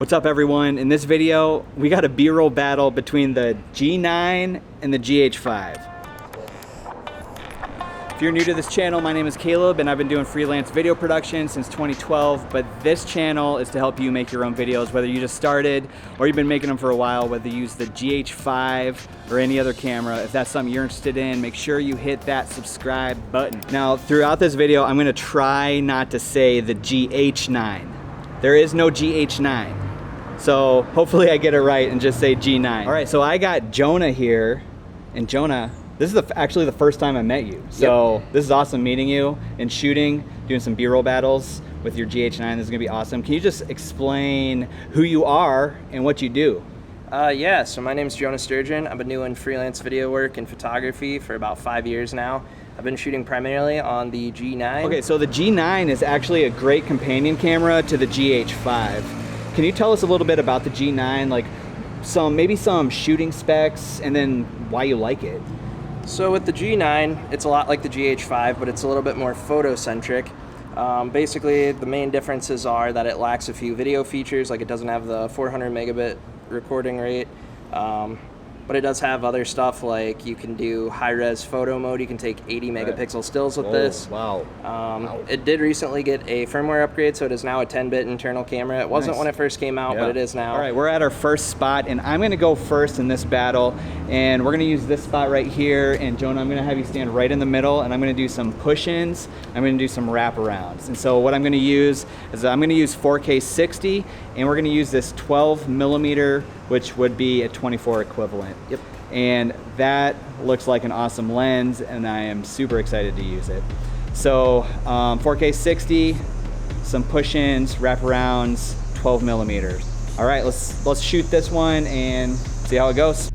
What's up everyone? In this video, we got a B-roll battle between the G9 and the GH5. If you're new to this channel, my name is Caleb and I've been doing freelance video production since 2012, but this channel is to help you make your own videos, whether you just started or you've been making them for a while, whether you use the GH5 or any other camera. If that's something you're interested in, make sure you hit that subscribe button. Now, throughout this video, I'm gonna try not to say the GH9. There is no GH9. So hopefully I get it right and just say G9. All right, so I got Jonah here, and Jonah, this is actually the first time I met you. So This is awesome meeting you and shooting, doing some B-roll battles with your GH9. This is gonna be awesome. Can you just explain who you are and what you do? Yeah, so my name's Jonah Sturgeon. I've been doing freelance video work and photography for about 5 years now. I've been shooting primarily on the G9. Okay, so the G9 is actually a great companion camera to the GH5. Can you tell us a little bit about the G9, like maybe some shooting specs, and then why you like it? So with the G9, it's a lot like the GH5, but it's a little bit more photo-centric. Basically, the main differences are that it lacks a few video features, like it doesn't have the 400 megabit recording rate, but it does have other stuff like you can do high-res photo mode. You can take 80 megapixel stills with this. Wow. It did recently get a firmware upgrade, so it is now a 10-bit internal camera. It wasn't when it first came out, but it is now. All right, we're at our first spot, and I'm gonna go first in this battle, and we're gonna use this spot right here, and Jonah, I'm gonna have you stand right in the middle, and I'm gonna do some push-ins, I'm gonna do some wraparounds. And so what I'm gonna use is I'm gonna use 4K60, and we're gonna use this 12 millimeter, which would be a 24 equivalent. Yep. And that looks like an awesome lens, and I am super excited to use it. So 4K60, some push-ins, wraparounds, 12 millimeters. All right, let's shoot this one and see how it goes.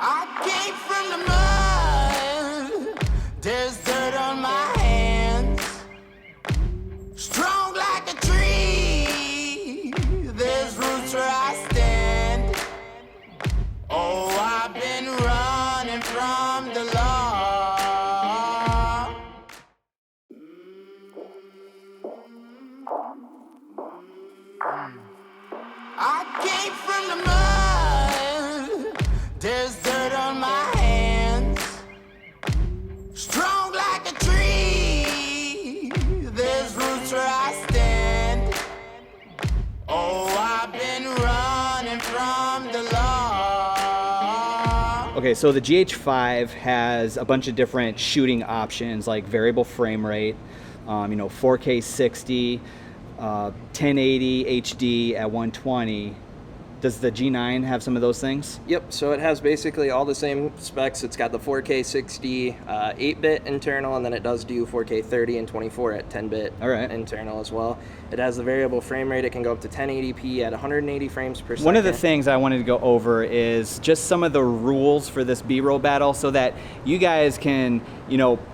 I came from the mud. There's dirt on my hands. Strong like a tree. There's roots where I stand. Oh, I've been running from the law. I came from the mud. There's dirt on my hands. Strong like a tree. There's roots where I stand. Oh, I've been running from the law. Okay, so the GH5 has a bunch of different shooting options like variable frame rate, 4K60, 1080 HD at 120. Does the G9 have some of those things? Yep, so it has basically all the same specs. It's got the 4K60 8-bit internal, and then it does do 4K30 and 24 at 10-bit internal as well. It has the variable frame rate. It can go up to 1080p at 180 frames per second. One of the things I wanted to go over is just some of the rules for this B-roll battle so that you guys can,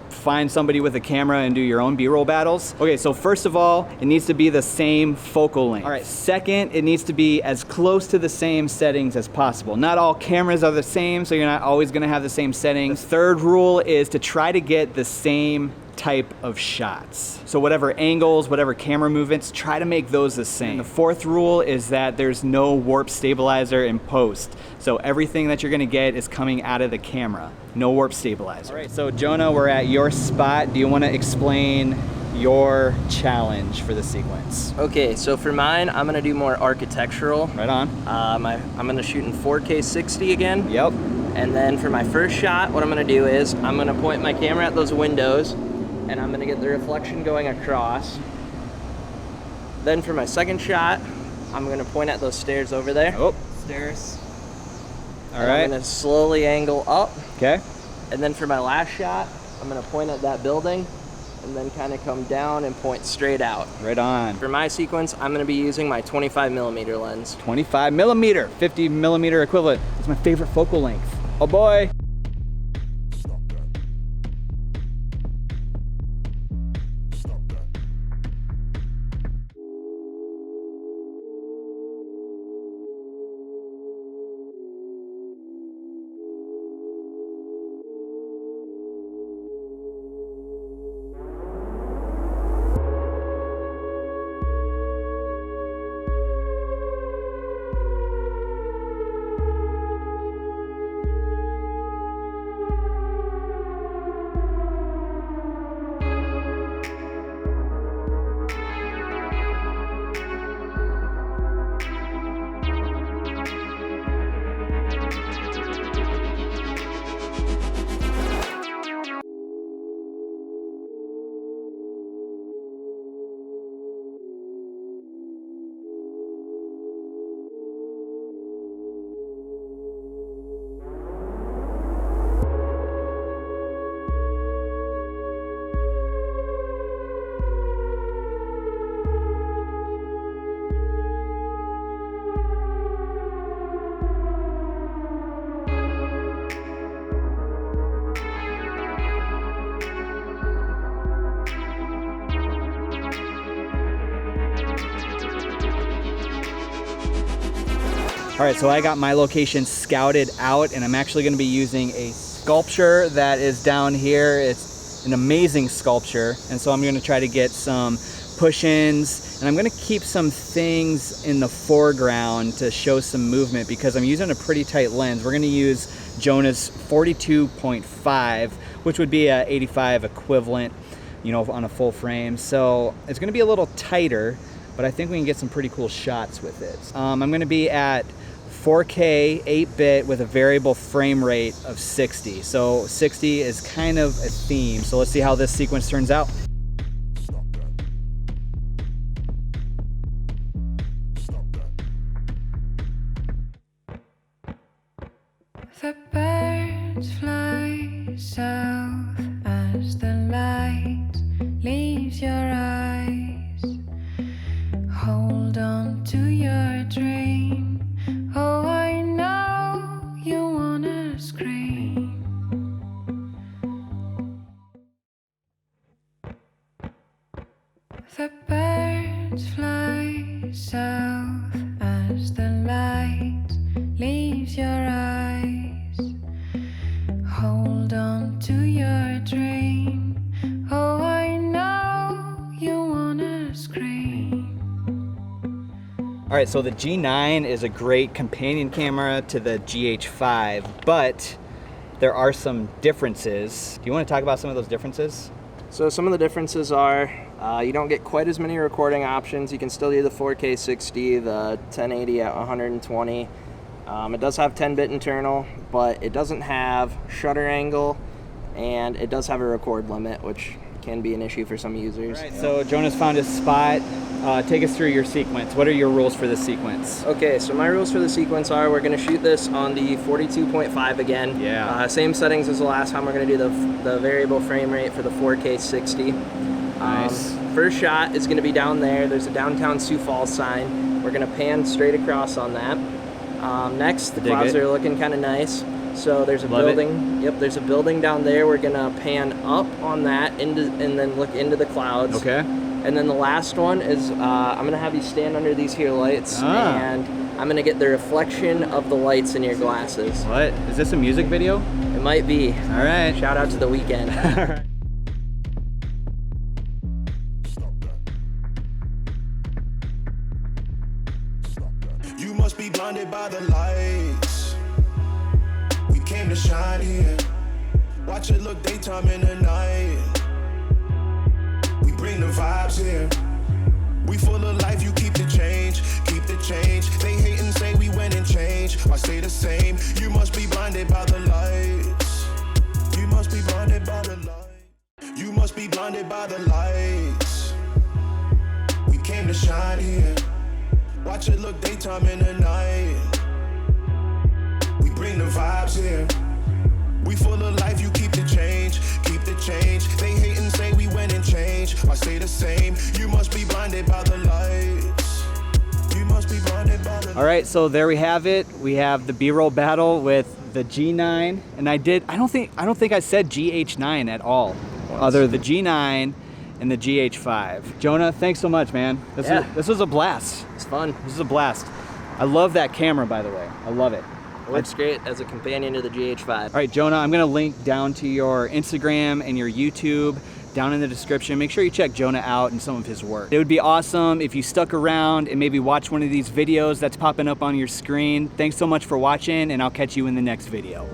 find somebody with a camera and do your own B-roll battles. Okay, so first of all, it needs to be the same focal length. All right, second, it needs to be as close to the same settings as possible. Not all cameras are the same, so you're not always gonna have the same settings. The third rule is to try to get the same type of shots. So whatever angles, whatever camera movements, try to make those the same. And the fourth rule is that there's no warp stabilizer in post. So everything that you're gonna get is coming out of the camera. No warp stabilizer. All right, so Jonah, we're at your spot. Do you wanna explain your challenge for the sequence? Okay, so for mine, I'm gonna do more architectural. Right on. I'm gonna shoot in 4K60 again. Yep. And then for my first shot, what I'm gonna do is I'm gonna point my camera at those windows, and I'm gonna get the reflection going across. Then for my second shot, I'm gonna point at those stairs over there. Oh. Stairs. All right. I'm gonna slowly angle up. Okay. And then for my last shot, I'm gonna point at that building and then kind of come down and point straight out. Right on. For my sequence, I'm gonna be using my 25 millimeter lens. 25 millimeter, 50 millimeter equivalent. It's my favorite focal length. Oh boy. All right, so I got my location scouted out, and I'm actually gonna be using a sculpture that is down here. It's an amazing sculpture, and so I'm gonna try to get some push-ins, and I'm gonna keep some things in the foreground to show some movement because I'm using a pretty tight lens. We're gonna use Jonah's 42.5, which would be a 85 equivalent, you know, on a full frame. So it's gonna be a little tighter, but I think we can get some pretty cool shots with it. I'm gonna be at 4K 8-bit with a variable frame rate of 60. So 60 is kind of a theme. So let's see how this sequence turns out. The birds fly south as the light leaves your eyes. Hold on to your dream. Oh, I know you wanna scream. The birds fly south as the light leaves your eyes. Hold on to your dream. Oh, I know you wanna scream. All right, so the G9 is a great companion camera to the GH5, but there are some differences. Do you want to talk about some of those differences? So some of the differences are you don't get quite as many recording options. You can still do the 4K60, the 1080 at 120. It does have 10-bit internal, but it doesn't have shutter angle, and it does have a record limit, which can be an issue for some users. All right, so Jonah's found his spot. Take us through your sequence. What are your rules for this sequence? Okay, so my rules for the sequence are we're going to shoot this on the 42.5 again. Yeah. Same settings as the last time. We're going to do the variable frame rate for the 4K60. Nice. First shot is going to be down there. There's a downtown Sioux Falls sign. We're going to pan straight across on that. Next, the clouds are looking kind of nice. So there's a building. Yep, there's a building down there. We're gonna pan up on that and then look into the clouds. Okay. And then the last one is I'm gonna have you stand under these here lights, and I'm gonna get the reflection of the lights in your glasses. What? Is this a music video? It might be. All right. Shout out to The Weeknd. All right. You must be blinded by the lights. We came to shine here. Watch it look daytime in the night. We bring the vibes here. We full of life, you keep the change. Keep the change. They hate and say we went and changed. Why stay the same? You must be blinded by the lights. You must be blinded by the lights. You must be blinded by the lights. We came to shine here. Watch it look daytime in the night. We bring the vibes here. We full of life, you keep the change. Keep the change. They hate and say we went and changed. Why stay the same? You must be blinded by the lights. You must be blinded by the lights. All right, so there we have it. We have the B-roll battle with the G9, and I don't think I said GH9 at all. Other the G9 and the GH5. Jonah, thanks so much, man. This was a blast. It's fun. This is a blast. I love that camera, by the way. I love it. It looks great as a companion to the GH5. All right, Jonah, I'm gonna link down to your Instagram and your YouTube down in the description. Make sure you check Jonah out and some of his work. It would be awesome if you stuck around and maybe watch one of these videos that's popping up on your screen. Thanks so much for watching, and I'll catch you in the next video.